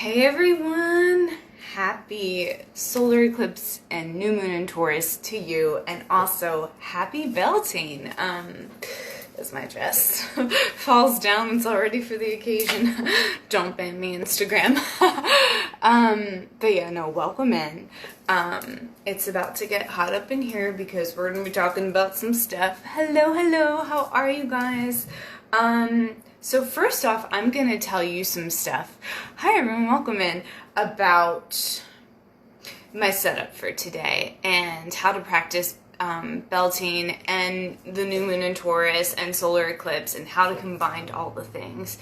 Hey everyone! Happy solar eclipse and new moon in Taurus to you, and also happy Beltane. As my dress falls down, it's already for the occasion. Don't ban me, Instagram. But yeah, no, welcome in. It's about to get hot up in here because we're gonna be talking about some stuff. Hello, how are you guys? So first off, I'm going to tell you some stuff. Hi everyone, welcome in, about my setup for today and how to practice Beltane and the new moon in Taurus and solar eclipse and how to combine all the things.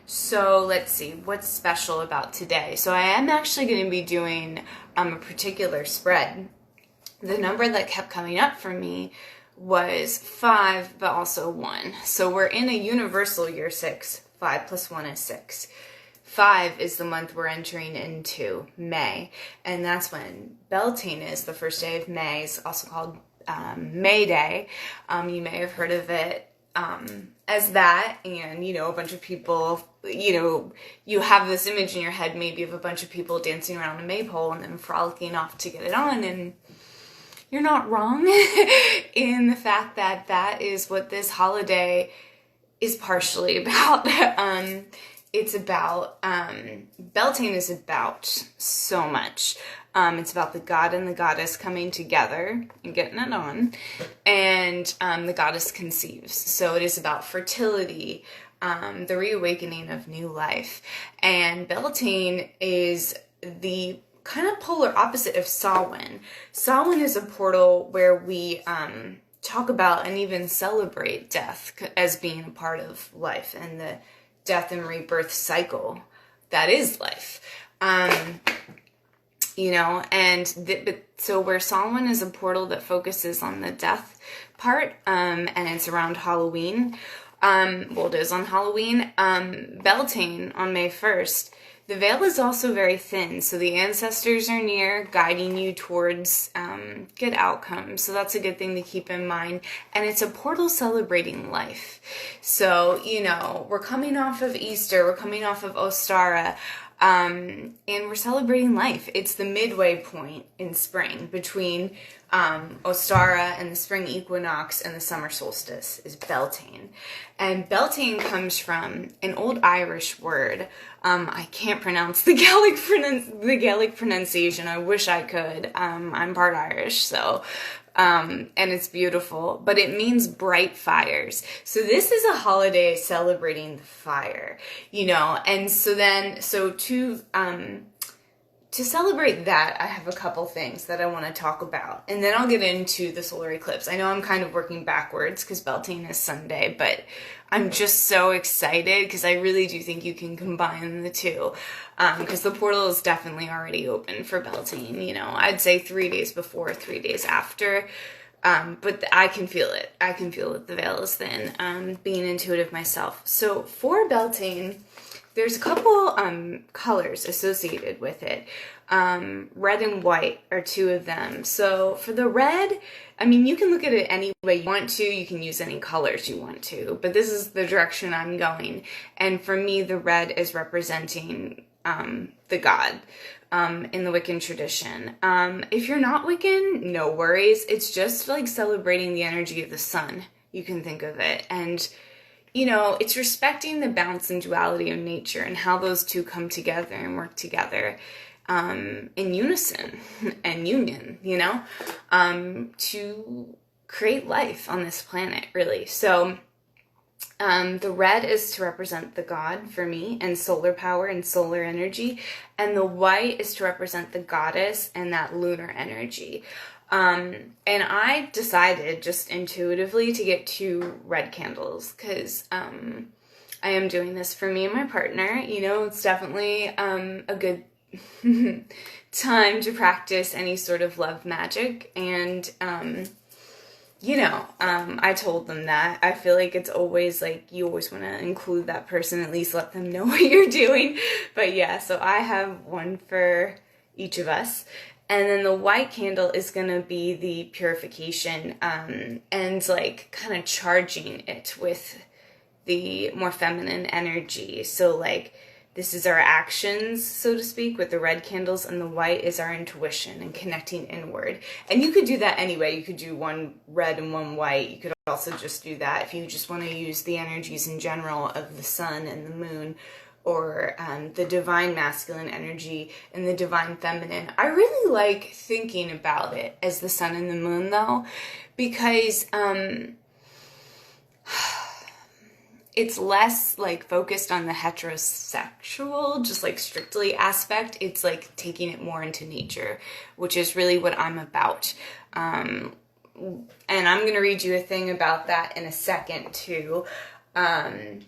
So let's see, what's special about today? So I am actually going to be doing a particular spread. The number that kept coming up for me was 5, but also 1. So we're in a universal year 6. 5 plus 1 is 6. 5 is the month we're entering into, May. And that's when Beltane is, the first day of May. It's also called May Day. You may have heard of it as that. And, you know, a bunch of people, you know, you have this image in your head maybe of a bunch of people dancing around a Maypole and then frolicking off to get it on. And you're not wrong in the fact that that is what this holiday is partially about. It's about, Beltane is about so much. It's about the god and the goddess coming together and getting it on, and the goddess conceives. So it is about fertility, the reawakening of new life. And Beltane is the kind of polar opposite of Samhain. Samhain is a portal where we talk about and even celebrate death as being a part of life and the death and rebirth cycle that is life. You know, and so where Samhain is a portal that focuses on the death part, and it's around Halloween. Well, it is on Halloween. Beltane on May 1st. The veil is also very thin, so the ancestors are near, guiding you towards good outcomes. So that's a good thing to keep in mind. And it's a portal celebrating life. So, you know, we're coming off of Easter, we're coming off of Ostara, and we're celebrating life. It's the midway point in spring between Ostara and the spring equinox and the summer solstice is Beltane. And Beltane comes from an old Irish word. I can't pronounce the Gaelic pronunciation. I wish I could. I'm part Irish, so and it's beautiful, but it means bright fires. So this is a holiday celebrating the fire, you know. And so to celebrate that, I have a couple things that I want to talk about, and then I'll get into the solar eclipse. I know I'm kind of working backwards because Beltane is Sunday, but I'm just so excited because I really do think you can combine the two, because the portal is definitely already open for Beltane. You know, I'd say 3 days before, 3 days after, but I can feel it. I can feel that the veil is thin, being intuitive myself. So for Beltane, there's a couple colors associated with it. Red and white are two of them. So for the red, I mean, you can look at it any way you want to. You can use any colors you want to. But this is the direction I'm going. And for me, the red is representing the god in the Wiccan tradition. If you're not Wiccan, no worries. It's just like celebrating the energy of the sun. You can think of it. And you know, it's respecting the balance and duality of nature and how those two come together and work together in unison and union, you know, to create life on this planet, really. So the red is to represent the god for me and solar power and solar energy, and the white is to represent the goddess and that lunar energy. And I decided just intuitively to get 2 red candles because I am doing this for me and my partner. You know, it's definitely a good time to practice any sort of love magic. And, you know, I told them that. I feel like it's always like you always want to include that person, at least let them know what you're doing. But yeah, so I have one for each of us. And then the white candle is going to be the purification, and like kind of charging it with the more feminine energy. So like This is our actions, so to speak, with the red candles, and the white is our intuition and connecting inward. And you could do that anyway. You could do one red and one white. You could also just do that if you just want to use the energies in general of the sun and the moon, or the divine masculine energy and the divine feminine. I really like thinking about it as the sun and the moon, though, because it's less like focused on the heterosexual, just like strictly aspect. It's like taking it more into nature, which is really what I'm about. And I'm going to read you a thing about that in a second too.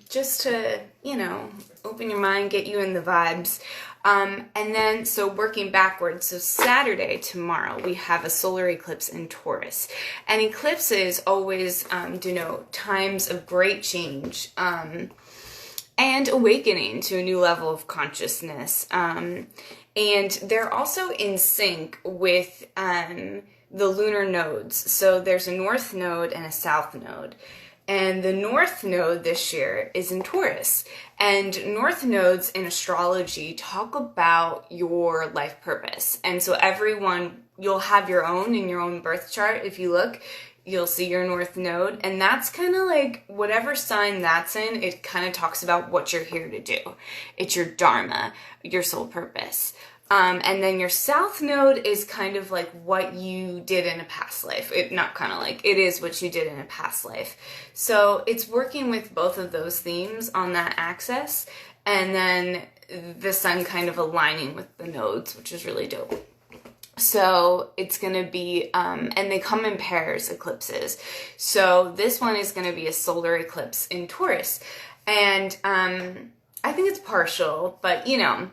Just to, you know, open your mind, get you in the vibes. And then, so working backwards, so Saturday, tomorrow, we have a solar eclipse in Taurus. And eclipses always denote times of great change and awakening to a new level of consciousness. And they're also in sync with the lunar nodes. So there's a north node and a south node. And the North Node this year is in Taurus. And North Nodes in astrology talk about your life purpose. And so everyone, you'll have your own in your own birth chart. If you look, you'll see your North Node. And that's kind of like whatever sign that's in, it kind of talks about what you're here to do. It's your dharma, your soul purpose. And then your South Node is kind of like what you did in a past life. It is what you did in a past life. So it's working with both of those themes on that axis, and then the sun kind of aligning with the nodes, which is really dope. So it's going to be, and they come in pairs, eclipses. So this one is going to be a solar eclipse in Taurus. And I think it's partial, but you know,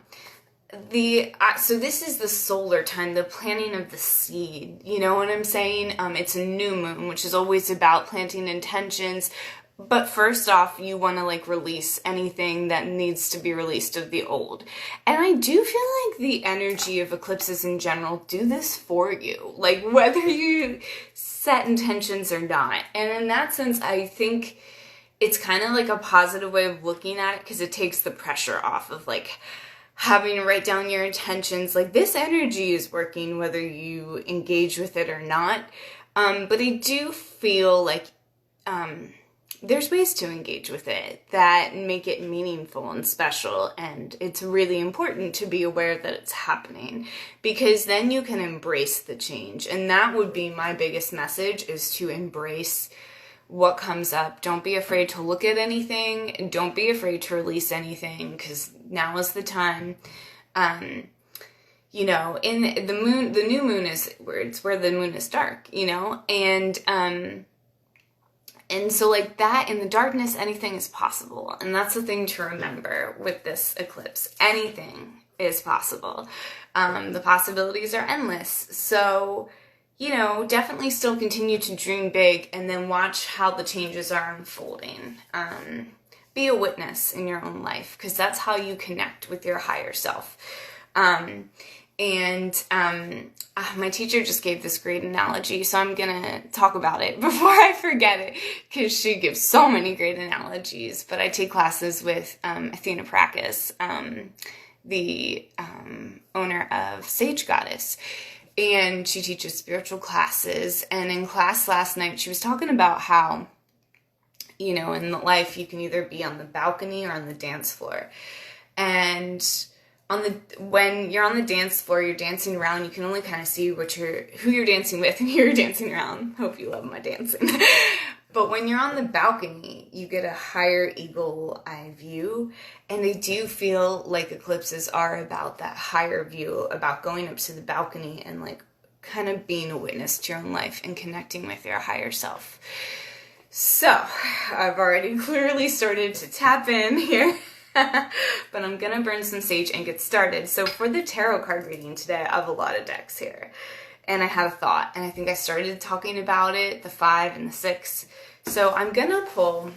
so this is the solar time, the planting of the seed. You know what I'm saying? It's a new moon, which is always about planting intentions. But first off, you want to like release anything that needs to be released of the old. And I do feel like the energy of eclipses in general do this for you, like whether you set intentions or not. And in that sense, I think it's kind of like a positive way of looking at it, because it takes the pressure off of like having to write down your intentions. Like this energy is working whether you engage with it or not. But I do feel like there's ways to engage with it that make it meaningful and special. And it's really important to be aware that it's happening, because then you can embrace the change. And that would be my biggest message, is to embrace what comes up. Don't be afraid to look at anything. Don't be afraid to release anything, because now is the time. You know, in the moon, the new moon is where the moon is dark, you know, and so like that, in the darkness, anything is possible. And that's the thing to remember with this eclipse. Anything is possible. The possibilities are endless. So, you know, definitely still continue to dream big, and then watch how the changes are unfolding. Be a witness in your own life, because that's how you connect with your higher self. My teacher just gave this great analogy, so I'm gonna talk about it before I forget it, because she gives so many great analogies. But I take classes with Athena Prakis, the owner of Sage Goddess. And she teaches spiritual classes. And in class last night, she was talking about how, you know, in life, you can either be on the balcony or on the dance floor. And when you're on the dance floor, you're dancing around, you can only kind of see who you're dancing with and who you're dancing around. Hope you love my dancing. But when you're on the balcony, you get a higher eagle eye view. And I do feel like eclipses are about that higher view, about going up to the balcony and like kind of being a witness to your own life and connecting with your higher self. So I've already clearly started to tap in here, but I'm going to burn some sage and get started. So for the tarot card reading today, I have a lot of decks here. And I had a thought, and I think I started talking about it, the 5 and the 6. So I'm going to pull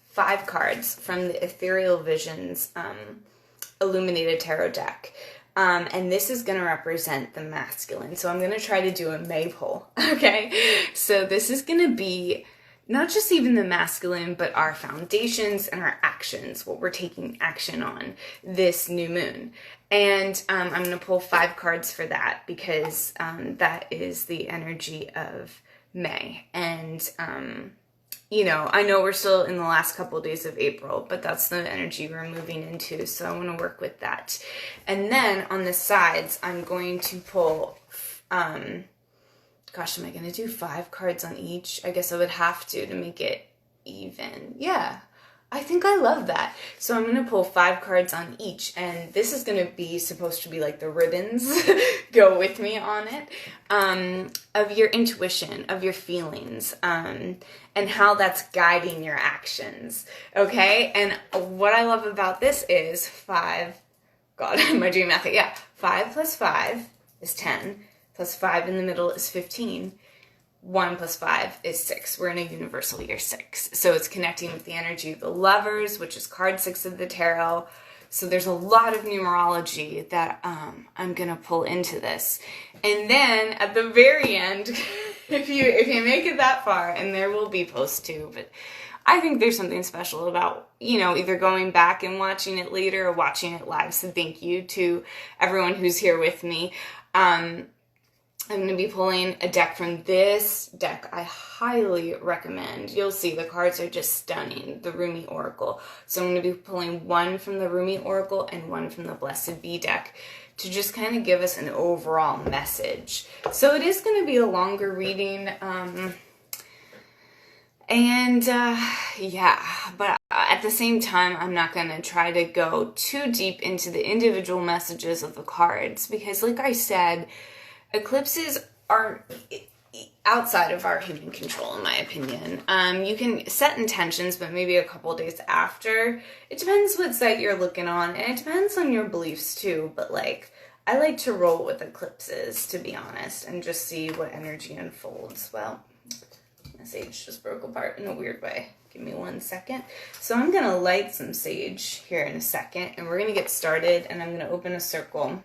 5 cards from the Ethereal Visions Illuminated Tarot deck. And this is going to represent the masculine. So I'm going to try to do a Maypole, okay? So this is going to be not just even the masculine, but our foundations and our actions, what we're taking action on this new moon. And I'm going to pull 5 cards for that because that is the energy of May. And, you know, I know we're still in the last couple of days of April, but that's the energy we're moving into. So I want to work with that. And then on the sides, I'm going to pull, gosh, am I going to do 5 cards on each? I guess I would have to make it even. Yeah, I think I love that. So I'm going to pull 5 cards on each, and this is going to be supposed to be like the ribbons go with me on it, of your intuition, of your feelings, and how that's guiding your actions, okay? And what I love about this is 5, God, my dream method, yeah, 5 plus 5 is 10, plus 5 in the middle is 15, 1 plus 5 is 6. We're in a universal year 6. So it's connecting with the energy of the lovers, which is card 6 of the tarot. So there's a lot of numerology that I'm going to pull into this. And then at the very end, if you make it that far, and there will be post too, but I think there's something special about, you know, either going back and watching it later or watching it live. So thank you to everyone who's here with me. I'm going to be pulling a deck from this deck. I highly recommend. You'll see the cards are just stunning. The Rumi Oracle. So I'm going to be pulling 1 from the Rumi Oracle and 1 from the Blessed Bee deck to just kind of give us an overall message. So it is going to be a longer reading. Yeah, but at the same time, I'm not going to try to go too deep into the individual messages of the cards because, like I said, eclipses are outside of our human control, in my opinion. You can set intentions, but maybe a couple days after. It depends what site you're looking on, and it depends on your beliefs too. But like, I like to roll with eclipses, to be honest, and just see what energy unfolds. Well, my sage just broke apart in a weird way. Give me 1 second. So I'm gonna light some sage here in a second, and we're gonna get started, and I'm gonna open a circle.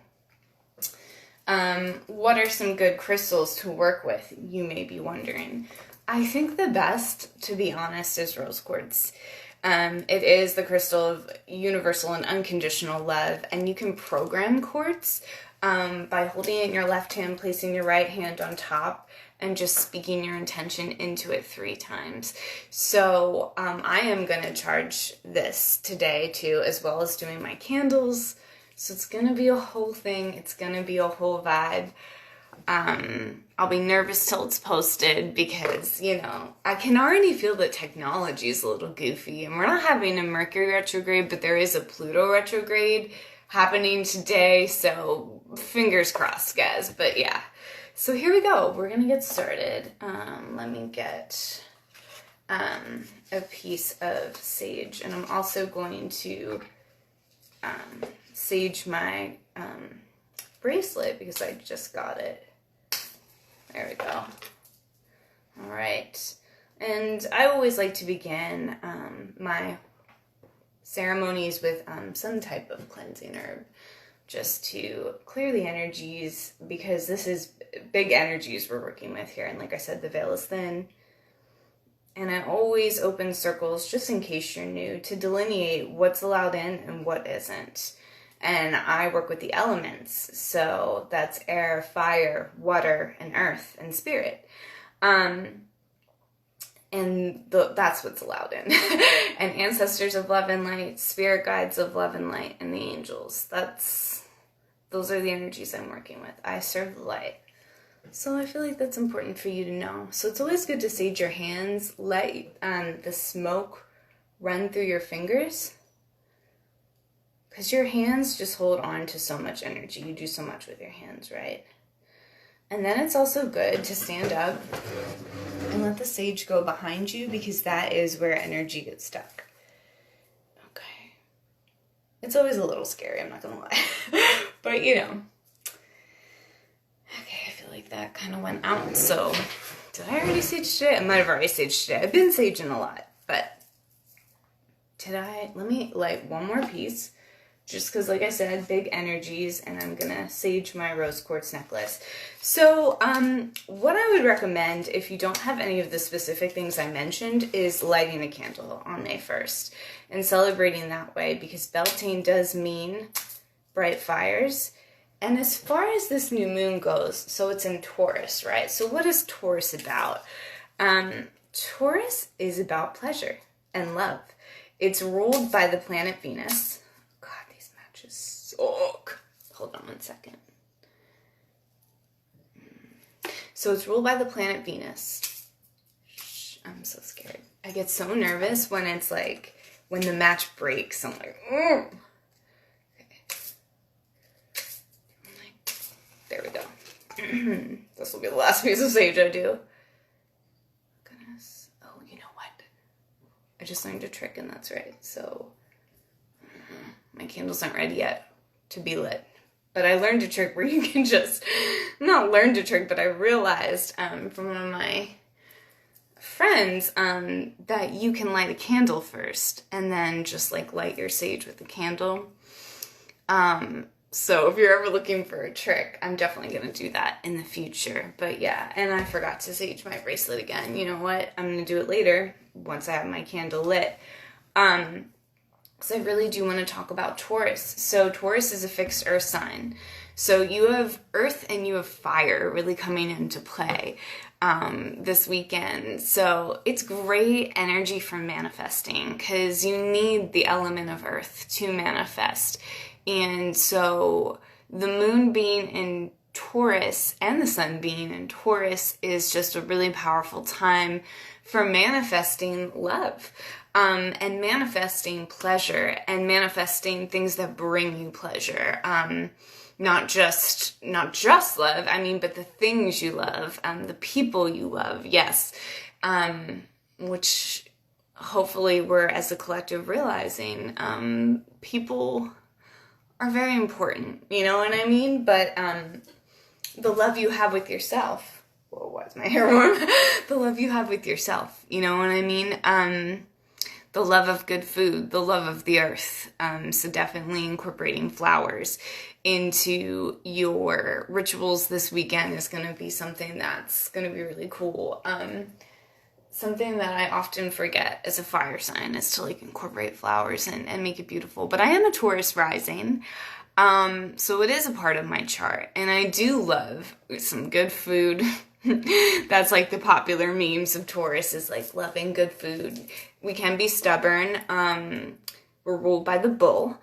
What are some good crystals to work with, you may be wondering. I think the best, to be honest, is rose quartz. It is the crystal of universal and unconditional love, and you can program quartz by holding it in your left hand, placing your right hand on top, and just speaking your intention into it 3 times. So I am going to charge this today too, as well as doing my candles. So it's going to be a whole thing. It's going to be a whole vibe. I'll be nervous till it's posted because, you know, I can already feel that technology is a little goofy. And we're not having a Mercury retrograde, but there is a Pluto retrograde happening today. So fingers crossed, guys. But yeah. So here we go. We're going to get started. Let me get a piece of sage. And I'm also going to sage my bracelet because I just got it. There we go. All right. And I always like to begin my ceremonies with some type of cleansing herb just to clear the energies, because this is big energies we're working with here. And like I said, the veil is thin. And I always open circles, just in case you're new, to delineate what's allowed in and what isn't. And I work with the elements, so that's air, fire, water, and earth, and spirit. That's what's allowed in. And ancestors of love and light, spirit guides of love and light, and the angels. Those are the energies I'm working with. I serve the light. So I feel like that's important for you to know. So it's always good to sage your hands. Let the smoke run through your fingers. Because your hands just hold on to so much energy. You do so much with your hands, right? And then it's also good to stand up and let the sage go behind you, because that is where energy gets stuck. Okay. It's always a little scary, I'm not going to lie. But, you know. Okay, I feel like that kind of went out. So, did I already sage today? I might have already saged today. I've been saging a lot. But, let me light one more piece. just because, like I said, big energies, and I'm gonna sage my rose quartz necklace. So what I would recommend, if you don't have any of the specific things I mentioned, is lighting a candle on May 1st and celebrating that way, because Beltane does mean bright fires. And as far as this new moon goes, so it's in Taurus, right? So what is Taurus about? Taurus is about pleasure and love. It's ruled by the planet Venus. God, these matches suck. Hold on one second. So it's ruled by the planet Venus. Shh, I'm so scared. I get so nervous when it's like, when the match breaks. I'm like, ugh. There we go. This will be the last piece of sage I do. Goodness. Oh, you know what? I just learned a trick, and that's right. So, my candles aren't ready yet to be lit. But I learned a trick where you can just, not learned a trick, but I realized from one of my friends that you can light a candle first and then just like light your sage with the candle. So if you're ever looking for a trick, I'm definitely going to do that in the future. But yeah, and I forgot to sage my bracelet again. You know what? I'm going to do it later once I have my candle lit. So I really do want to talk about Taurus. So Taurus is a fixed earth sign. So you have earth and you have fire really coming into play this weekend. So it's great energy for manifesting, because you need the element of earth to manifest. And so the moon being in Taurus and the sun being in Taurus is just a really powerful time for manifesting love, and manifesting pleasure, and manifesting things that bring you pleasure. Not just love, I mean, but the things you love, the people you love, yes. Which hopefully we're, as a collective, realizing, people are very important, you know what I mean? But the love you have with yourself, whoa, why is my hair warm? The love you have with yourself, you know what I mean? The love of good food, the love of the earth. So definitely incorporating flowers into your rituals this weekend is going to be something that's going to be really cool. Something that I often forget as a fire sign is to like incorporate flowers and make it beautiful. But I am a Taurus rising, so it is a part of my chart. And I do love some good food. That's like the popular memes of Taurus, is like loving good food. We can be stubborn. We're ruled by the bull.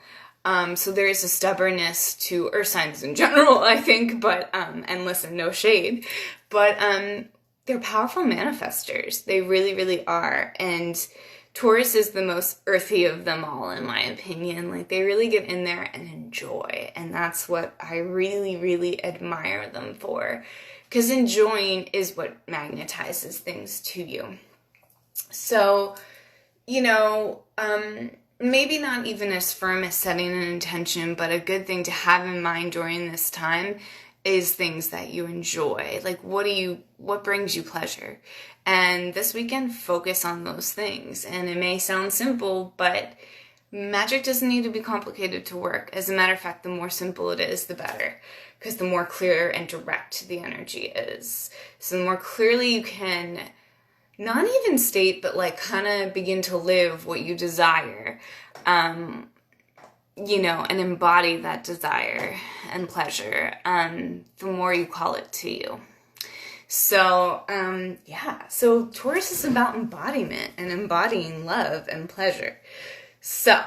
So there is a stubbornness to earth signs in general, I think. But, and listen, no shade. But, they're powerful manifestors. They really, really are. And Taurus is the most earthy of them all, in my opinion. Like, they really get in there and enjoy. And that's what I really, really admire them for. Because enjoying is what magnetizes things to you. So, you know, maybe not even as firm as setting an intention, but a good thing to have in mind during this time is things that you enjoy. Like, what brings you pleasure? And this weekend, focus on those things. And it may sound simple, but magic doesn't need to be complicated to work. As a matter of fact, the more simple it is, the better. Because the more clear and direct the energy is. So the more clearly you can not even state, but like kind of begin to live what you desire. You know, and embody that desire and pleasure, the more you call it to you. So, yeah, so Taurus is about embodiment and embodying love and pleasure. So,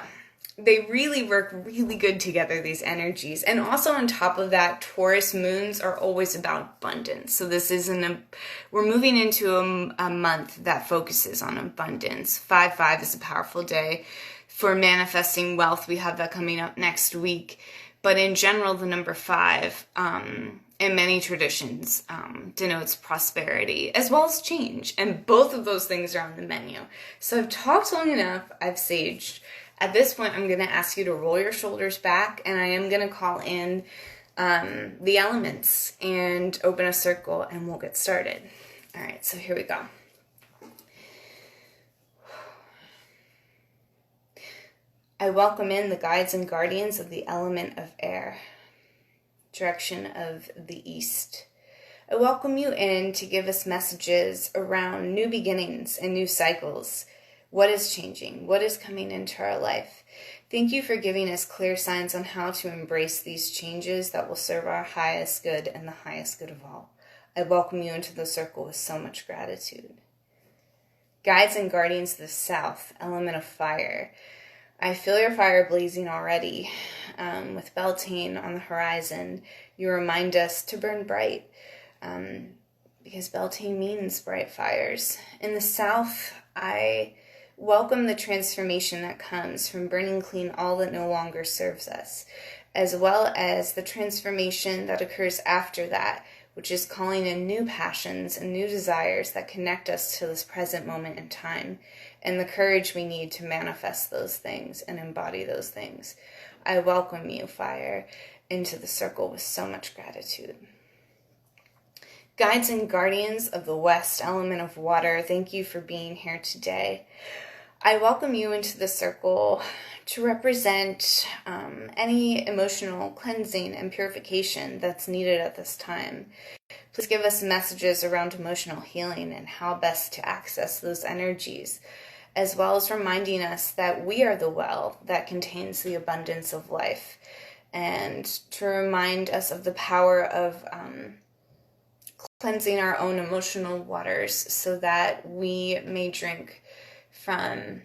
they really work really good together, these energies. And also on top of that, Taurus moons are always about abundance. So this isn't we're moving into a month that focuses on abundance. 5/5 is a powerful day for manifesting wealth. We have that coming up next week. But in general, the number 5, in many traditions, denotes prosperity as well as change. And both of those things are on the menu. So I've talked long enough. I've saged. At this point, I'm going to ask you to roll your shoulders back, and I am going to call in the elements and open a circle, and we'll get started. All right, so here we go. I welcome in the guides and guardians of the element of air, direction of the east. I welcome you in to give us messages around new beginnings and new cycles. What is changing? What is coming into our life? Thank you for giving us clear signs on how to embrace these changes that will serve our highest good and the highest good of all. I welcome you into the circle with so much gratitude. Guides and guardians of the south, element of fire. I feel your fire blazing already. With Beltane on the horizon, you remind us to burn bright, because Beltane means bright fires. In the south, I welcome the transformation that comes from burning clean all that no longer serves us, as well as the transformation that occurs after that, which is calling in new passions and new desires that connect us to this present moment in time, and the courage we need to manifest those things and embody those things. I welcome you, fire, into the circle with so much gratitude. Guides and guardians of the west, element of water, thank you for being here today. I welcome you into the circle to represent any emotional cleansing and purification that's needed at this time. Please give us messages around emotional healing and how best to access those energies, as well as reminding us that we are the well that contains the abundance of life, and to remind us of the power of cleansing our own emotional waters so that we may drink from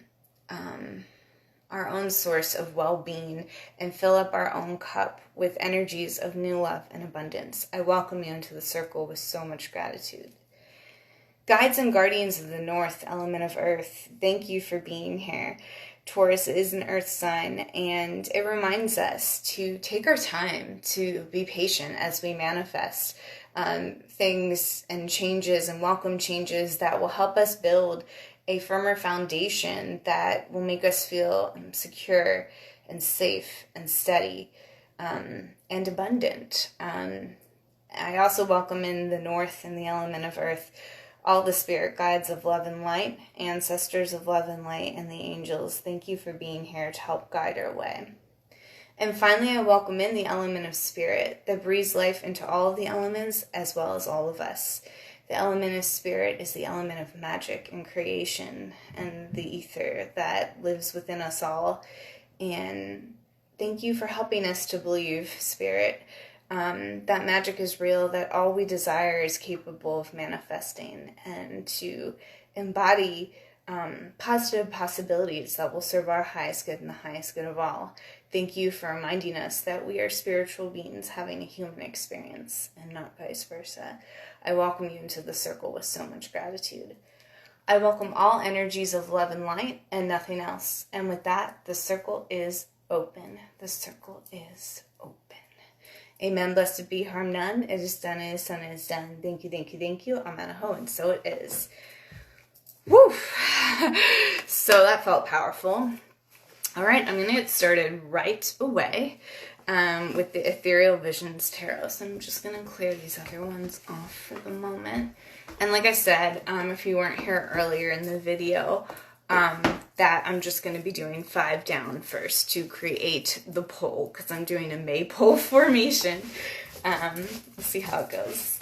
our own source of well-being and fill up our own cup with energies of new love and abundance. I welcome you into the circle with so much gratitude. Guides and guardians of the north, element of earth, thank you for being here. Taurus is an earth sign, and it reminds us to take our time to be patient as we manifest things and changes and welcome changes that will help us build a firmer foundation that will make us feel secure and safe and steady and abundant. I also welcome in the north and the element of earth all the spirit guides of love and light, ancestors of love and light, and the angels. Thank you for being here to help guide our way. And finally, I welcome in the element of spirit that breathes life into all of the elements as well as all of us. The element of spirit is the element of magic and creation and the ether that lives within us all. And thank you for helping us to believe, spirit, that magic is real, that all we desire is capable of manifesting, and to embody positive possibilities that will serve our highest good and the highest good of all. Thank you for reminding us that we are spiritual beings having a human experience and not vice versa. I welcome you into the circle with so much gratitude. I welcome all energies of love and light and nothing else. And with that, the circle is open. The circle is open. Amen. Blessed be, harm none. It is done, it is done, it is done. Thank you, thank you, thank you. Amen. And so it is. Woo! So that felt powerful. All right, I'm going to get started right away with the Ethereal Visions Tarot. So I'm just going to clear these other ones off for the moment. And like I said, if you weren't here earlier in the video, that I'm just going to be doing 5 down first to create the pole, because I'm doing a Maypole formation. We'll see how it goes.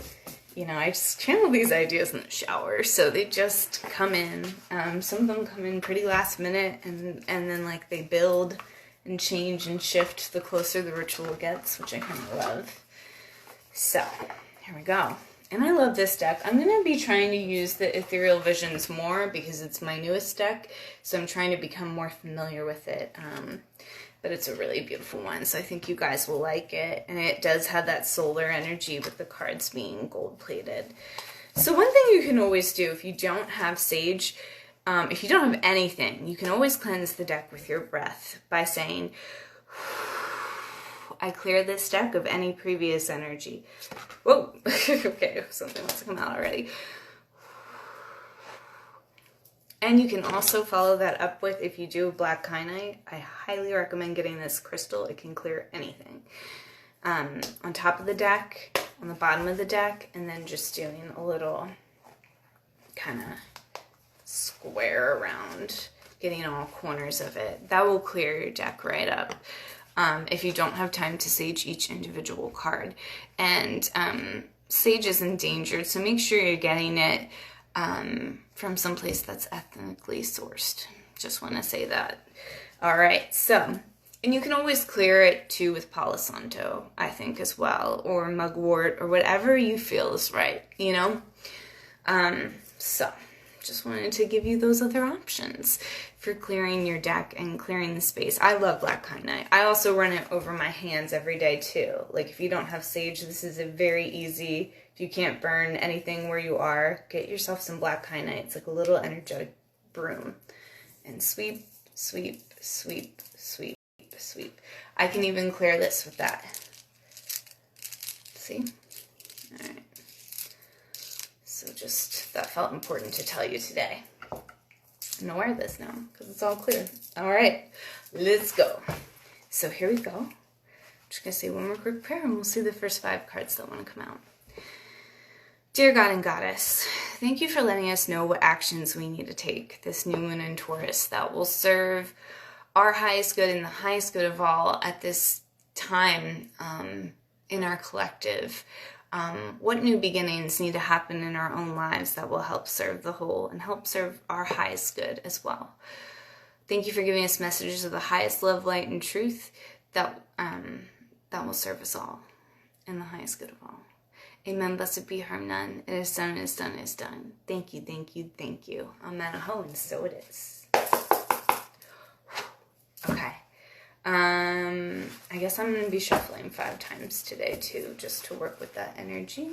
You know, I just channel these ideas in the shower, so they just come in. Some of them come in pretty last minute, and then like they build and change and shift the closer the ritual gets, which I kind of love. So, here we go. And I love this deck. I'm going to be trying to use the Ethereal Visions more because it's my newest deck, so I'm trying to become more familiar with it. But it's a really beautiful one, so I think you guys will like it. And it does have that solar energy with the cards being gold-plated. So one thing you can always do if you don't have sage, if you don't have anything, you can always cleanse the deck with your breath by saying, I clear this deck of any previous energy. Whoa, okay, something wants to come out already. And you can also follow that up with, if you do black kyanite, I highly recommend getting this crystal. It can clear anything. On top of the deck, on the bottom of the deck, and then just doing a little kind of square around getting all corners of it. That will clear your deck right up. If you don't have time to sage each individual card. And sage is endangered, so make sure you're getting it from someplace that's ethnically sourced. Just want to say that. All right, so, and you can always clear it too with Palo Santo, I think, as well, or mugwort, or whatever you feel is right, you know? So, just wanted to give you those other options for clearing your deck and clearing the space. I love black kyanite. I also run it over my hands every day too. Like if you don't have sage, this is a very easy, if you can't burn anything where you are, get yourself some black kyanite. It's like a little energetic broom. And sweep, sweep, sweep, sweep, sweep. I can even clear this with that. See? All right. So just, that felt important to tell you today. I'm gonna wear this now because it's all clear. All right, let's go. So here we go. I'm just gonna say one more quick prayer and we'll see the first 5 cards that want to come out. Dear God and Goddess, thank you for letting us know what actions we need to take this new moon in Taurus that will serve our highest good and the highest good of all at this time in our collective. What new beginnings need to happen in our own lives that will help serve the whole and help serve our highest good as well. Thank you for giving us messages of the highest love, light, and truth that will serve us all and the highest good of all. Amen. Blessed be harm none. It is done, it is done, it is done. Thank you, thank you, thank you. Amen. Oh, and so it is. Okay. I guess I'm going to be shuffling 5 times today too, just to work with that energy.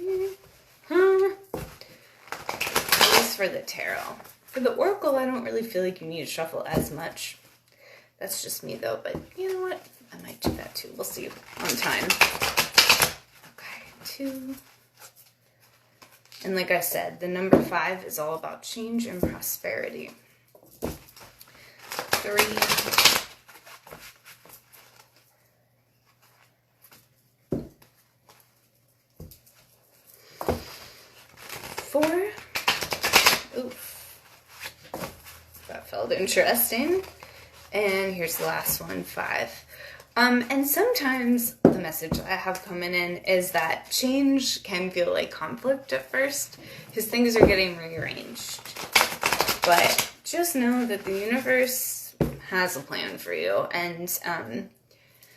At least for the tarot. For the oracle, I don't really feel like you need to shuffle as much. That's just me though, but you know what? I might do that too. We'll see on time. Okay, 2. And like I said, the number 5 is all about change and prosperity. 3. 4. Oof. That felt interesting. And here's the last one, 5. And sometimes the message I have coming in is that change can feel like conflict at first because things are getting rearranged. But just know that the universe has a plan for you. And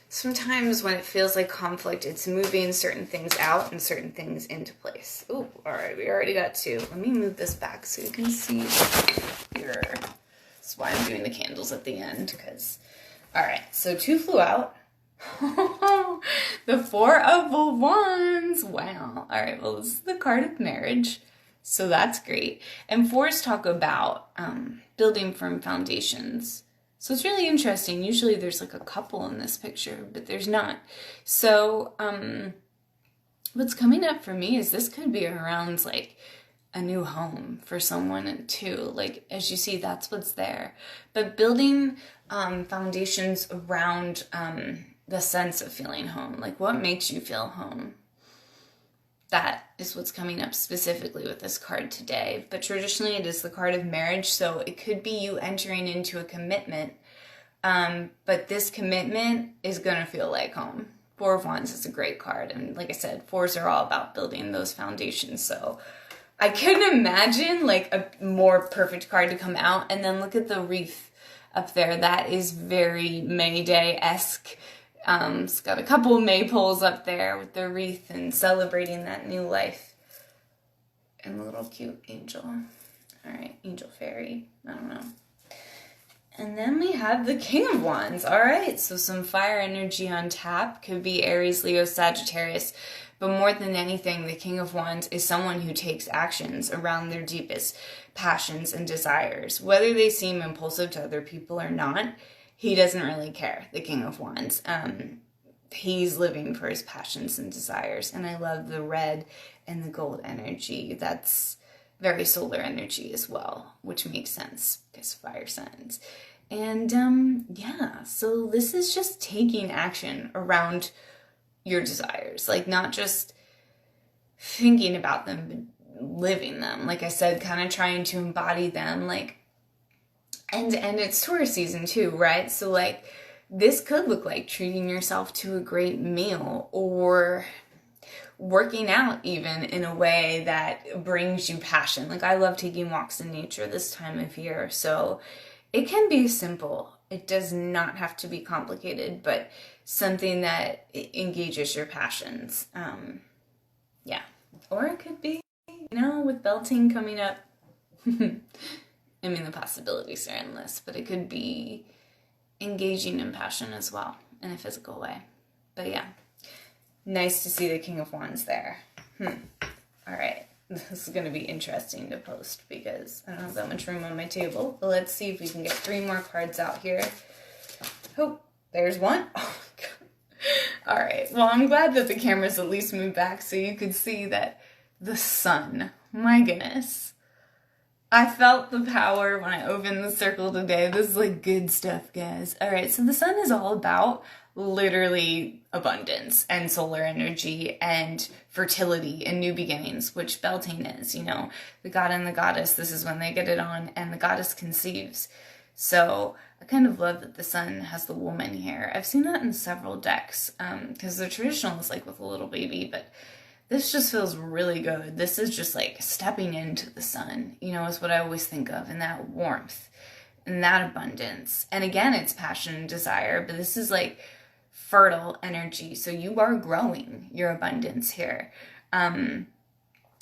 sometimes when it feels like conflict, it's moving certain things out and certain things into place. Ooh, all right, we already got 2. Let me move this back so you can see here. That's why I'm doing the candles at the end, because... All right, so 2 flew out. The 4 of Wands. Wow. All right, well, this is the card of marriage, so that's great. And 4s talk about building firm foundations. So it's really interesting. Usually there's like a couple in this picture, but there's not. So what's coming up for me is this could be around like a new home for someone too. Like, as you see, that's what's there. But building foundations around the sense of feeling home. Like, what makes you feel home? That is what's coming up specifically with this card today. But traditionally, it is the card of marriage, so it could be you entering into a commitment. But this commitment is going to feel like home. 4 of Wands is a great card. And like I said, 4s are all about building those foundations. So I couldn't imagine like a more perfect card to come out. And then look at the wreath up there. That is very May Day-esque. It's got a couple of maypoles up there with the wreath and celebrating that new life. And a little cute angel. All right, angel fairy. I don't know. And then we have the King of Wands. All right, so some fire energy on tap. Could be Aries, Leo, Sagittarius. But more than anything, the King of Wands is someone who takes actions around their deepest passions and desires. Whether they seem impulsive to other people or not, he doesn't really care, the King of Wands. He's living for his passions and desires. And I love the red and the gold energy. That's very solar energy as well, which makes sense because fire signs. And yeah, so this is just taking action around your desires. Like, not just thinking about them, but living them. Like I said, kind of trying to embody them. Like, And it's Taurus season too, right? So like this could look like treating yourself to a great meal, or working out even in a way that brings you passion. Like I love taking walks in nature this time of year. So it can be simple. It does not have to be complicated, but something that engages your passions. Yeah. Or it could be, with Beltane coming up, I mean, the possibilities are endless, but it could be engaging in passion as well in a physical way. But yeah, nice to see the King of Wands there. All right, this is going to be interesting to post because I don't have that much room on my table. But let's see if we can get 3 more cards out here. Oh, there's one. Oh my God. All right, well, I'm glad that the camera's at least moved back so you could see that the sun, my goodness. I felt the power when I opened the circle today. This is like good stuff, guys. All right, so the sun is all about literally abundance and solar energy and fertility and new beginnings, which Beltane is, the god and the goddess. This is when they get it on, and the goddess conceives. So I kind of love that the sun has the woman here. I've seen that in several decks because the traditional is like with a little baby, but this just feels really good. This is just like stepping into the sun, is what I always think of, and that warmth and that abundance. And again, it's passion and desire, but this is like fertile energy. So you are growing your abundance here.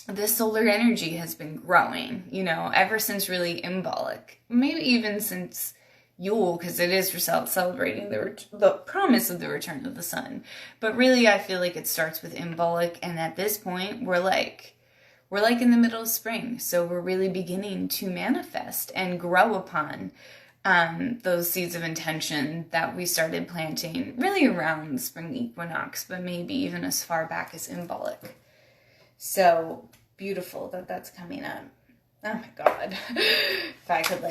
This solar energy has been growing, ever since really embolic, maybe even since Yule, because it is for celebrating the promise of the return of the sun. But really, I feel like it starts with embolic, and at this point, we're like in the middle of spring, so we're really beginning to manifest and grow upon those seeds of intention that we started planting really around the spring equinox, but maybe even as far back as embolic. So beautiful that that's coming up. Oh my God. If I could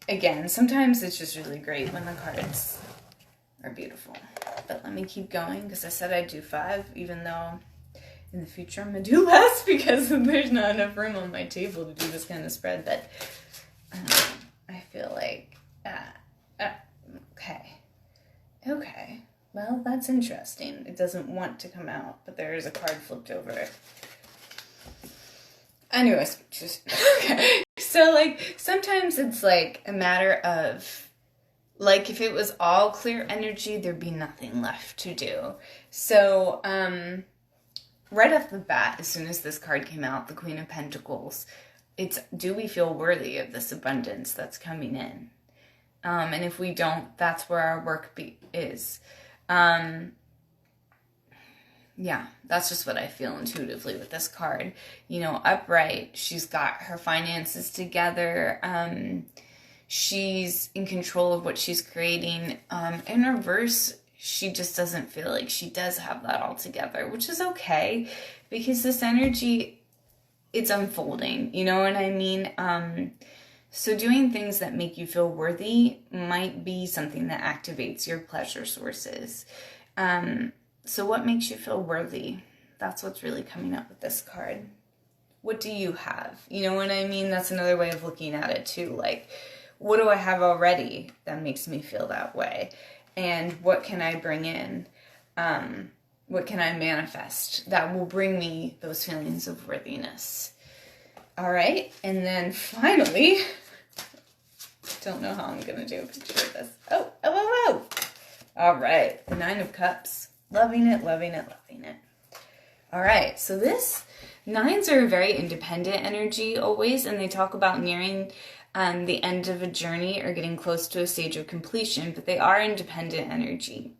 again, sometimes it's just really great when the cards are beautiful. But let me keep going because I said I'd do 5, even though in the future I'm going to do less because there's not enough room on my table to do this kind of spread. But I feel like, okay. Well, that's interesting. It doesn't want to come out, but there is a card flipped over. Anyways, just okay. So sometimes it's a matter of if it was all clear energy, there'd be nothing left to do. So right off the bat, as soon as this card came out, the Queen of Pentacles, it's, do we feel worthy of this abundance that's coming in? And if we don't, that's where our work is. Yeah, that's just what I feel intuitively with this card. Upright, she's got her finances together. She's in control of what she's creating. In reverse, she just doesn't feel like she does have that all together, which is okay because this energy, it's unfolding. You know what I mean? So doing things that make you feel worthy might be something that activates your pleasure sources. So what makes you feel worthy? That's what's really coming up with this card. What do you have? You know what I mean? That's another way of looking at it too. What do I have already that makes me feel that way? And what can I bring in? What can I manifest that will bring me those feelings of worthiness? All right. And then finally, don't know how I'm going to do a picture of this. Oh. All right. The 9 of Cups. Loving it. All right, so this 9s are a very independent energy always, and they talk about nearing the end of a journey or getting close to a stage of completion, but they are independent energy.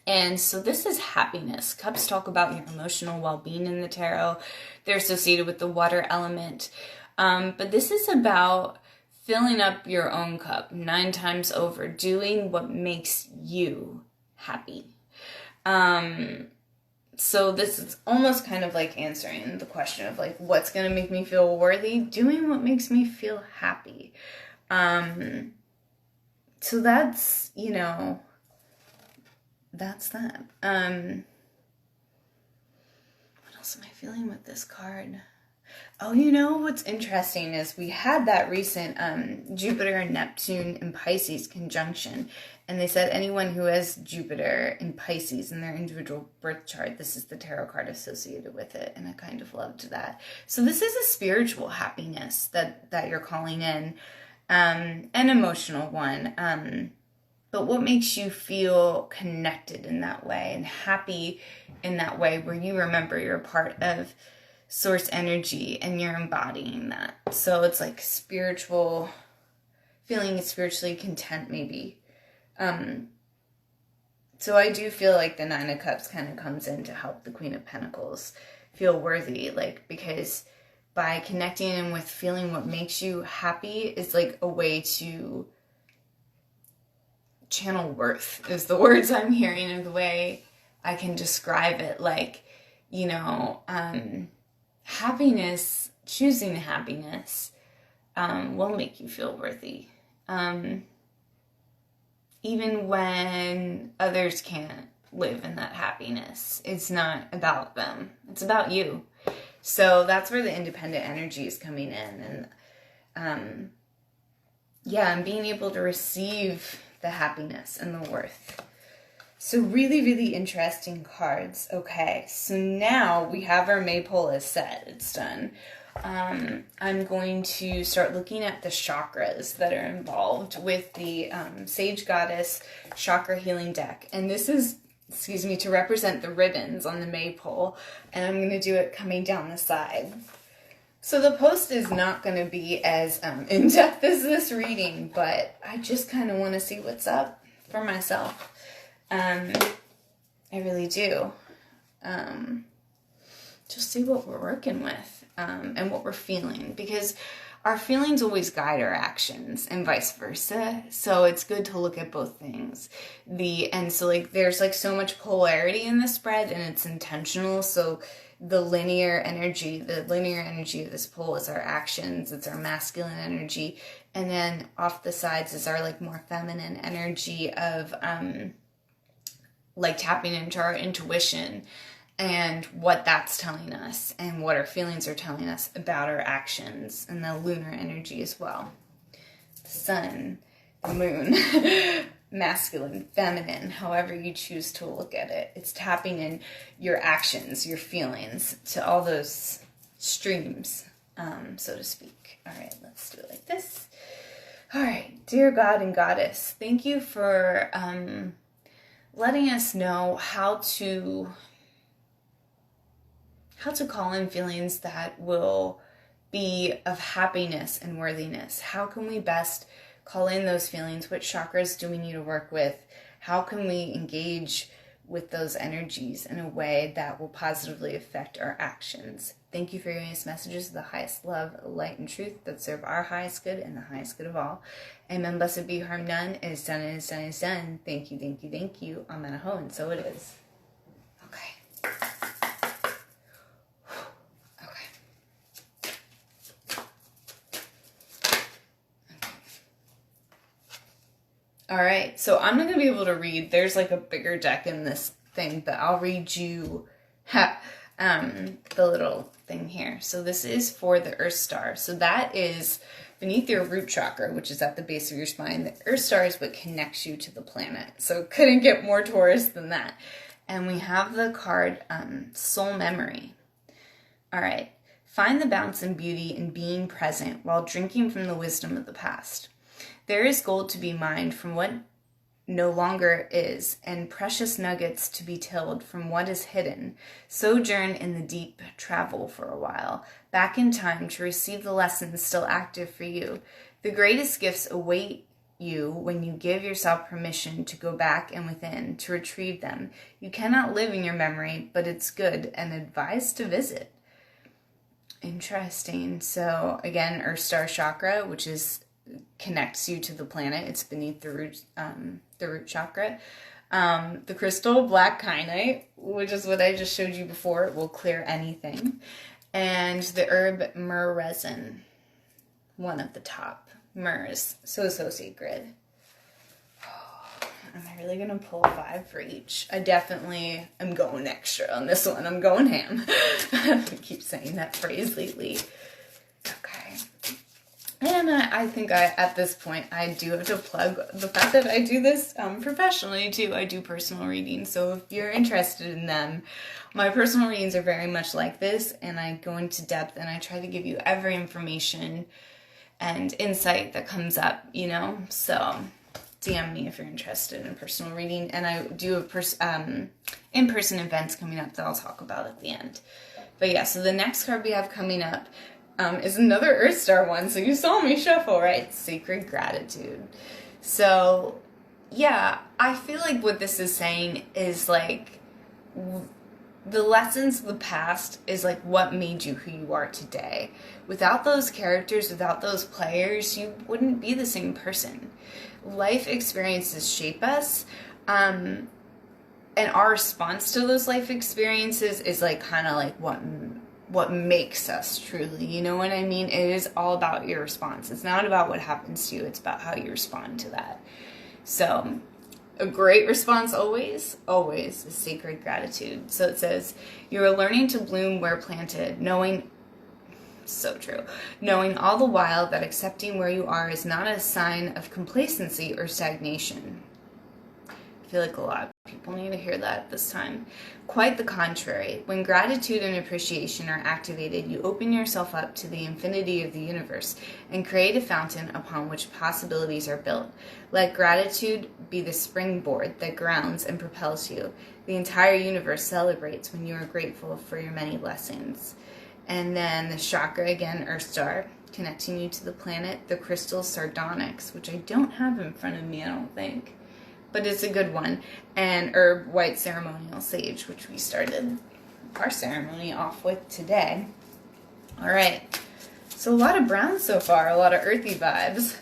And so this is happiness. Cups talk about your emotional well-being in the tarot. They're associated with the water element. But this is about filling up your own cup 9 times over, doing what makes you happy. So this is almost kind of answering the question of what's going to make me feel worthy, doing what makes me feel happy. So that's, that's that. What else am I feeling with this card? Oh, you know what's interesting is we had that recent Jupiter and Neptune in Pisces conjunction, and they said anyone who has Jupiter in Pisces in their individual birth chart, this is the tarot card associated with it, and I kind of loved that. So this is a spiritual happiness that you're calling in, an emotional one. But what makes you feel connected in that way and happy in that way, where you remember you're a part of source energy and you're embodying that. So it's like spiritual, feeling spiritually content maybe. So I do feel like the Nine of Cups kind of comes in to help the Queen of Pentacles feel worthy, like, because by connecting in with feeling what makes you happy is like a way to channel worth, is the words I'm hearing, and the way I can describe it. Like, you know, happiness, choosing happiness, will make you feel worthy. Even when others can't live in that happiness. It's not about them. It's about you. So that's where the independent energy is coming in. And and being able to receive the happiness and the worth. So really, really interesting cards. Okay, so now we have our Maypole is set. It's done. I'm going to start looking at the chakras that are involved with the Sage Goddess Chakra Healing Deck. And this is, to represent the ribbons on the Maypole. And I'm going to do it coming down the side. So the post is not going to be as in-depth as this reading, but I just kind of want to see what's up for myself. I really do. Just see what we're working with and what we're feeling, because our feelings always guide our actions and vice versa. So it's good to look at both things. There's like so much polarity in the spread, and it's intentional. So the linear energy of this pole is our actions. It's our masculine energy. And then off the sides is our like more feminine energy of like tapping into our intuition and what that's telling us and what our feelings are telling us about our actions, and the lunar energy as well. The sun, the moon, masculine, feminine, however you choose to look at it. It's tapping in your actions, your feelings, to all those streams, so to speak. All right, let's do it like this. All right, dear God and Goddess, thank you for letting us know how to call in feelings that will be of happiness and worthiness. How can we best call in those feelings? What chakras do we need to work with? How can we engage with those energies in a way that will positively affect our actions? Thank you for giving us messages of the highest love, light, and truth that serve our highest good and the highest good of all. Amen. Blessed be, harm none. It is done, it is done, it is done. Thank you, thank you, thank you. Amen. And so it is. Okay. All right, so I'm not going to be able to read. There's like a bigger deck in this thing, but I'll read you the little thing here. So this is for the Earth Star. So that is beneath your root chakra, which is at the base of your spine. The Earth Star is what connects you to the planet. So couldn't get more Taurus than that. And we have the card Soul Memory. All right, find the balance and beauty in being present while drinking from the wisdom of the past. There is gold to be mined from what no longer is, and precious nuggets to be tilled from what is hidden. Sojourn in the deep, travel for a while, back in time to receive the lessons still active for you. The greatest gifts await you when you give yourself permission to go back and within, to retrieve them. You cannot live in your memory, but it's good and advised to visit. Interesting. So again, Earth Star Chakra, which connects you to the planet. It's beneath the root chakra. The crystal black kyanite, which is what I just showed you before. It will clear anything. And the herb myrrh resin, one of the top myrrhs. So sacred. am I really gonna pull 5 for each? I definitely am going extra on this one. I'm going ham. I keep saying that phrase lately. Okay. And I think at this point, I do have to plug the fact that I do this professionally too. I do personal readings. So if you're interested in them, my personal readings are very much like this. And I go into depth and I try to give you every information and insight that comes up, you know. So DM me if you're interested in a personal reading. And I do have in-person events coming up that I'll talk about at the end. But yeah, so the next card we have coming up is another Earth Star one. So you saw me shuffle, right? Sacred Gratitude. So yeah, I feel like what this is saying is like the lessons of the past is like what made you who you are today. Without those characters, without those players, you wouldn't be the same person. Life experiences shape us. And our response to those life experiences is like kind of like what makes us truly, you know what I mean? It is all about your response. It's not about what happens to you. It's about how you respond to that. So a great response always is sacred gratitude. So it says, you are learning to bloom where planted, knowing, so true, knowing all the while that accepting where you are is not a sign of complacency or stagnation. I feel like a lot of people need to hear that at this time. Quite the contrary. When gratitude and appreciation are activated, you open yourself up to the infinity of the universe and create a fountain upon which possibilities are built. Let gratitude be the springboard that grounds and propels you. The entire universe celebrates when you are grateful for your many blessings. And then the chakra again, Earth Star, connecting you to the planet, the crystal sardonyx, which I don't have in front of me, I don't think. But it's a good one. And herb white ceremonial sage, which we started our ceremony off with today. All right. So a lot of brown so far, a lot of earthy vibes,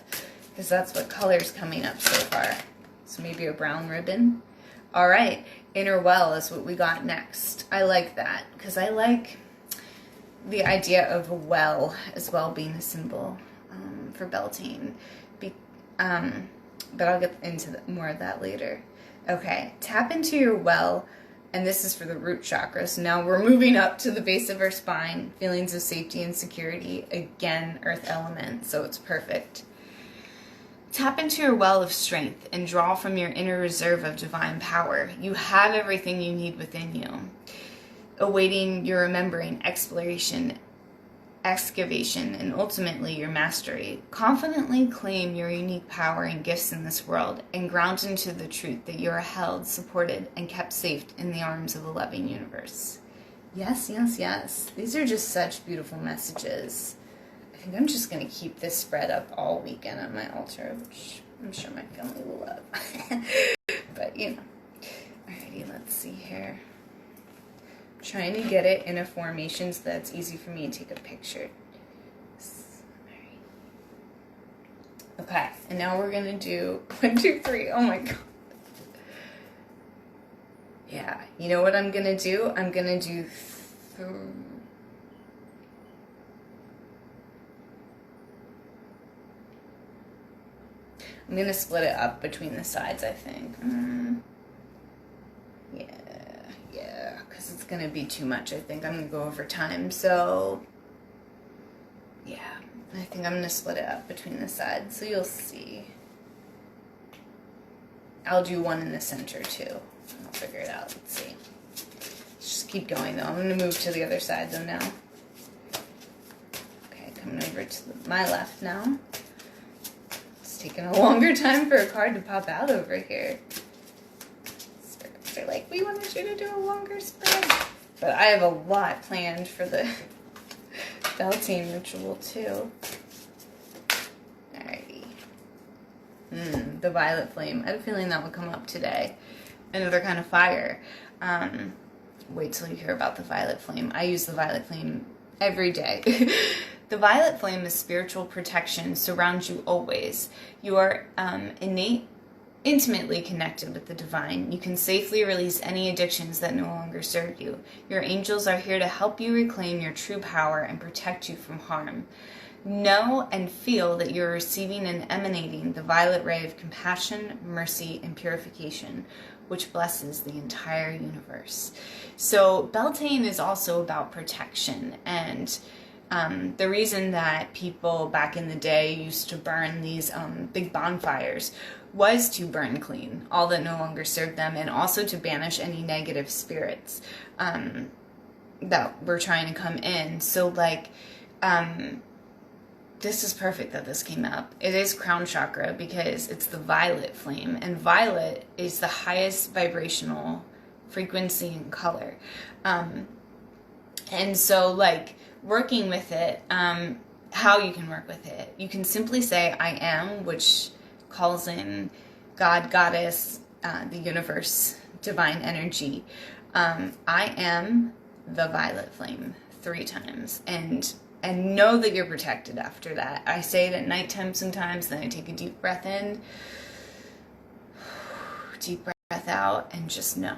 because that's what color's coming up so far. So maybe a brown ribbon. All right. Inner well is what we got next. I like that because I like the idea of a well as well being a symbol for Beltane. But I'll get into more of that later. Okay, tap into your well, and this is for the root chakra. So now we're moving up to the base of our spine, feelings of safety and security. Again, earth element, so it's perfect. Tap into your well of strength and draw from your inner reserve of divine power. You have everything you need within you, awaiting your remembering, exploration, excavation, and ultimately your mastery. Confidently claim your unique power and gifts in this world and ground into the truth that you are held, supported, and kept safe in the arms of a loving universe. Yes, yes, yes. These are just such beautiful messages. I think I'm just going to keep this spread up all weekend on my altar, which I'm sure my family will love. But, you know. Alrighty, let's see here. Trying to get it in a formation so that it's easy for me to take a picture. Okay, and now we're gonna do 1, 2, 3. Oh my god. Yeah, you know what I'm gonna do? I'm gonna do I'm gonna split it up between the sides, I think. Yeah, because it's going to be too much, I think. I'm going to go over time, so yeah, I think I'm going to split it up between the sides, so you'll see. I'll do one in the center, too. I'll figure it out. Let's see. Let's just keep going, though. I'm going to move to the other side, though, now. Okay, coming over to my left now. It's taking a longer time for a card to pop out over here. They're like, we wanted you to do a longer spread. But I have a lot planned for the Beltane ritual, too. Alrighty. The violet flame. I had a feeling that would come up today. Another kind of fire. Wait till you hear about the violet flame. I use the violet flame every day. The violet flame is spiritual protection, surrounds you always. You are intimately connected with the divine. You can safely release any addictions that no longer serve you. Your angels are here to help you reclaim your true power and protect you from harm. Know and feel that you're receiving and emanating the violet ray of compassion, mercy, and purification, which blesses the entire universe. So Beltane is also about protection, and the reason that people back in the day used to burn these big bonfires was to burn clean all that no longer served them, and also to banish any negative spirits that were trying to come in. So like, this is perfect that this came up. It is crown chakra because it's the violet flame, and violet is the highest vibrational frequency and color. And so like working with it, how you can work with it, you can simply say I am, which calls in God, Goddess, the universe, divine energy. I am the violet flame 3 times, and know that you're protected after that. I say it at nighttime sometimes, then I take a deep breath in, deep breath out, and just know.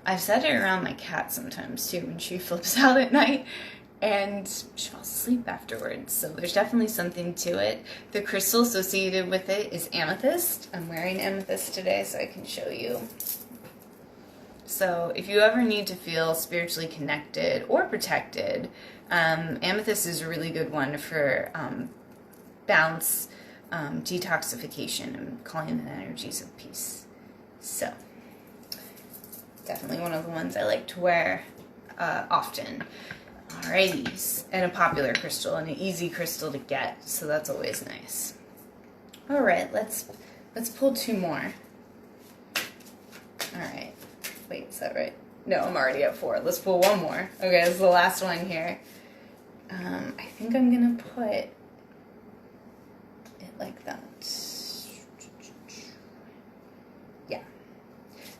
I've said it around my cat sometimes too when she flips out at night, and she falls asleep afterwards. So there's definitely something to it. The crystal associated with it is amethyst. I'm wearing amethyst today so I can show you. So if you ever need to feel spiritually connected or protected, amethyst is a really good one for balance, detoxification, and calling in energies of peace. So definitely one of the ones I like to wear often. Alrighty, and a popular crystal and an easy crystal to get, so that's always nice. All right, let's pull 2 more. All right, wait, is that right? No, I'm already at 4. Let's pull 1 more. Okay, this is the last one here. I think I'm gonna put it like that. Yeah.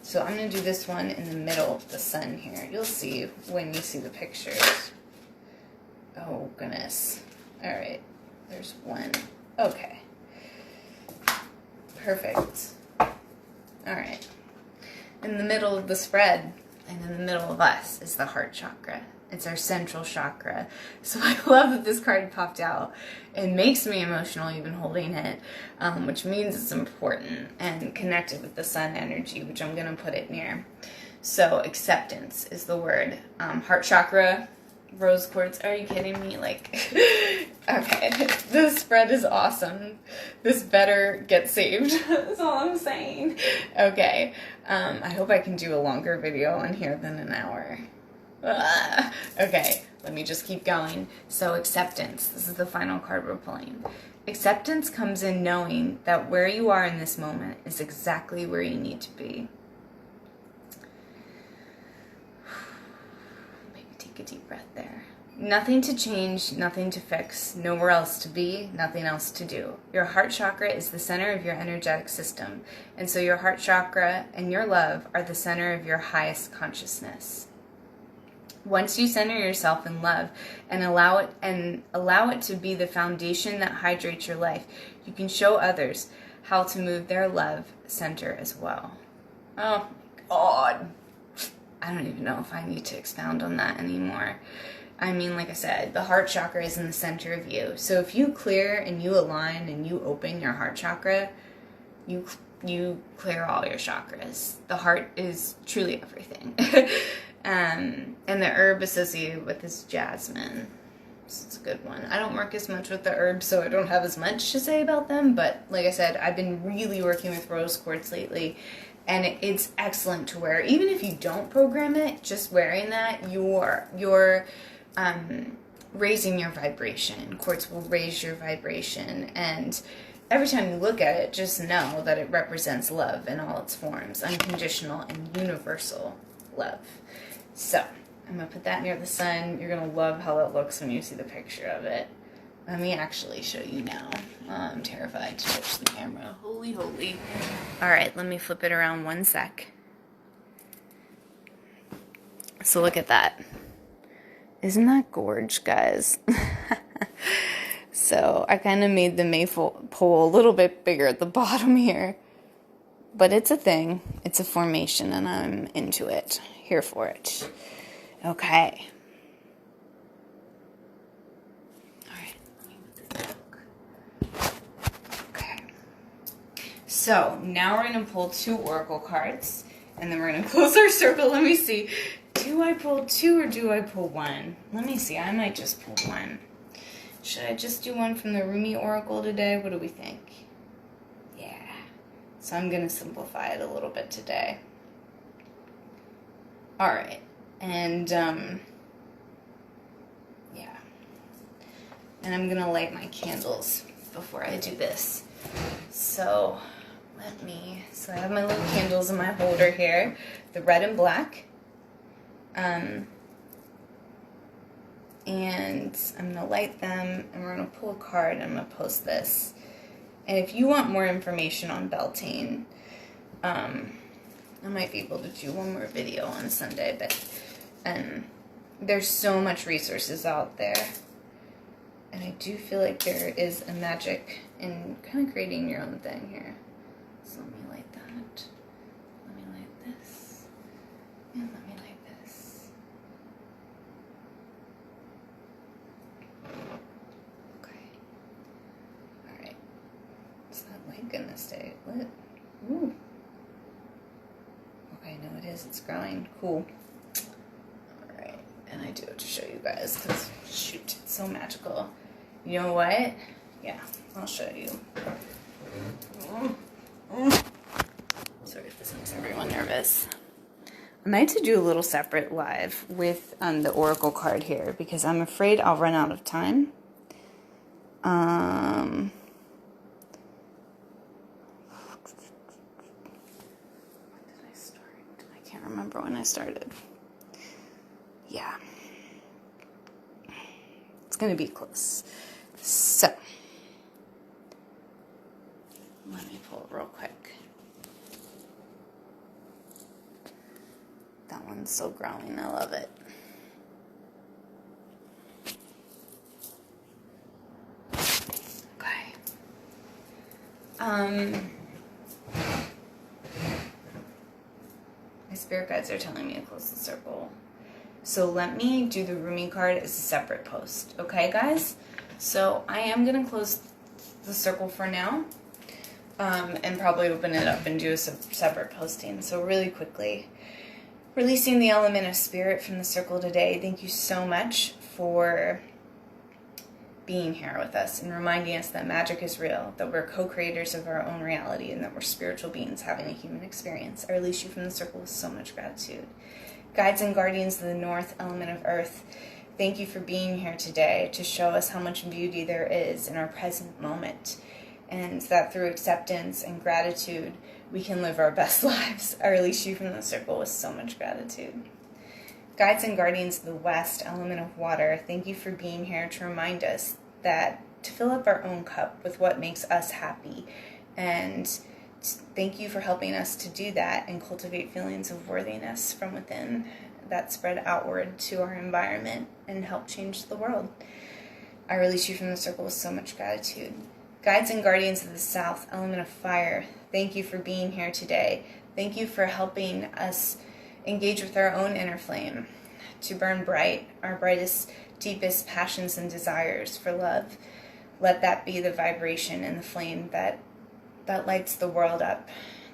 So I'm gonna do this one in the middle of the sun here. You'll see when you see the pictures. Oh, goodness. All right. There's 1. Okay. Perfect. All right. In the middle of the spread and in the middle of us is the heart chakra. It's our central chakra. So I love that this card popped out. It makes me emotional even holding it, which means it's important and connected with the sun energy, which I'm going to put it near. So acceptance is the word. Heart chakra, rose quartz. Are you kidding me? Like, okay, this spread is awesome. This better get saved. That's all I'm saying. Okay, I hope I can do a longer video on here than an hour. Okay, let me just keep going. So acceptance, this is the final card we're pulling. Acceptance comes in knowing that where you are in this moment is exactly where you need to be. Maybe take a deep breath there. Nothing to change, nothing to fix, nowhere else to be, nothing else to do. Your heart chakra is the center of your energetic system, and so your heart chakra and your love are the center of your highest consciousness. Once you center yourself in love and allow it to be the foundation that hydrates your life, you can show others how to move their love center as well. Oh my God. I don't even know if I need to expound on that anymore. I mean, like I said, the heart chakra is in the center of you. So if you clear and you align and you open your heart chakra, you clear all your chakras. The heart is truly everything. And the herb associated with is jasmine. So it's a good one. I don't work as much with the herbs, so I don't have as much to say about them. But like I said, I've been really working with rose quartz lately. And it's excellent to wear. Even if you don't program it, just wearing that, you're raising your vibration. Quartz will raise your vibration. And every time you look at it, just know that it represents love in all its forms. Unconditional and universal love. So, I'm going to put that near the sun. You're going to love how that looks when you see the picture of it. Let me actually show you now. I'm terrified to touch the camera. Holy, holy. Alright, let me flip it around 1 sec. So look at that. Isn't that gorge, guys? So I kind of made the Maypole a little bit bigger at the bottom here. But it's a thing. It's a formation, and I'm into it. Here for it. Okay. Alright, let me So now we're going to pull 2 oracle cards, and then we're going to close our circle. Let me see. Do I pull 2 or do I pull 1? Let me see. I might just pull 1. Should I just do one from the Rumi oracle today? What do we think? Yeah. So I'm going to simplify it a little bit today. All right. And, yeah. And I'm going to light my candles before I do this. So so I have my little candles in my holder here, the red and black. And I'm going to light them, and we're going to pull a card, and I'm going to post this. And if you want more information on Beltane, I might be able to do one more video on Sunday, but there's so much resources out there. And I do feel like there is a magic in kind of creating your own thing here. So let me light that. Let me light this. And let me light this. Okay. Alright. It's not light goodness day. What? Ooh. Okay, no it is. It's growing. Cool. Alright. And I do have to show you guys because, shoot, it's so magical. You know what? Yeah, I'll show you. Sorry if this makes everyone nervous. I might to do a little separate live with the oracle card here because I'm afraid I'll run out of time. When did I start? I can't remember when I started. Yeah. It's going to be close. So, let me pull real quick. That one's so growing. I love it. Okay. My spirit guides are telling me to close the circle. So let me do the Rumi card as a separate post. Okay, guys? So I am going to close the circle for now. And probably open it up and do a separate posting. So really quickly, releasing the element of spirit from the circle today. Thank you so much for being here with us and reminding us that magic is real, that we're co-creators of our own reality, and that we're spiritual beings having a human experience. I release you from the circle with so much gratitude. Guides and guardians of the north element of earth, thank you for being here today to show us how much beauty there is in our present moment, and that through acceptance and gratitude, we can live our best lives. I release you from the circle with so much gratitude. Guides and guardians of the west element of water, thank you for being here to remind us that to fill up our own cup with what makes us happy, and thank you for helping us to do that and cultivate feelings of worthiness from within that spread outward to our environment and help change the world. I release you from the circle with so much gratitude. Guides and guardians of the south element of fire, thank you for being here today. Thank you for helping us engage with our own inner flame to burn bright, our brightest, deepest passions and desires for love. Let that be the vibration and the flame that lights the world up.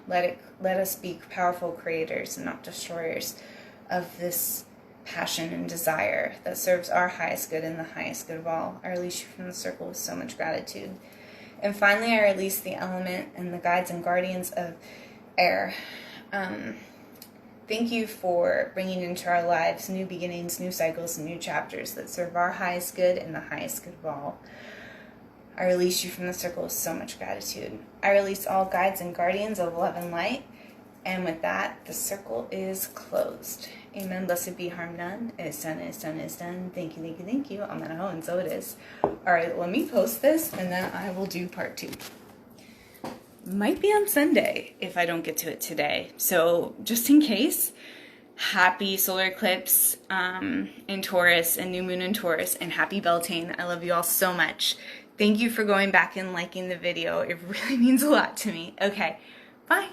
Let us be powerful creators and not destroyers of this passion and desire that serves our highest good and the highest good of all. I release you from the circle with so much gratitude. And finally, I release the element and the guides and guardians of air. Thank you for bringing into our lives new beginnings, new cycles, and new chapters that serve our highest good and the highest good of all. I release you from the circle with so much gratitude. I release all guides and guardians of love and light. And with that, the circle is closed. Amen. Blessed be, harm none. It is done, it is done, it is done. Thank you, thank you, thank you. Amen. And so it is. All right, let me post this, and then I will do part 2. Might be on Sunday if I don't get to it today. So just in case, happy solar eclipse in Taurus and new moon in Taurus, and happy Beltane. I love you all so much. Thank you for going back and liking the video. It really means a lot to me. Okay, bye.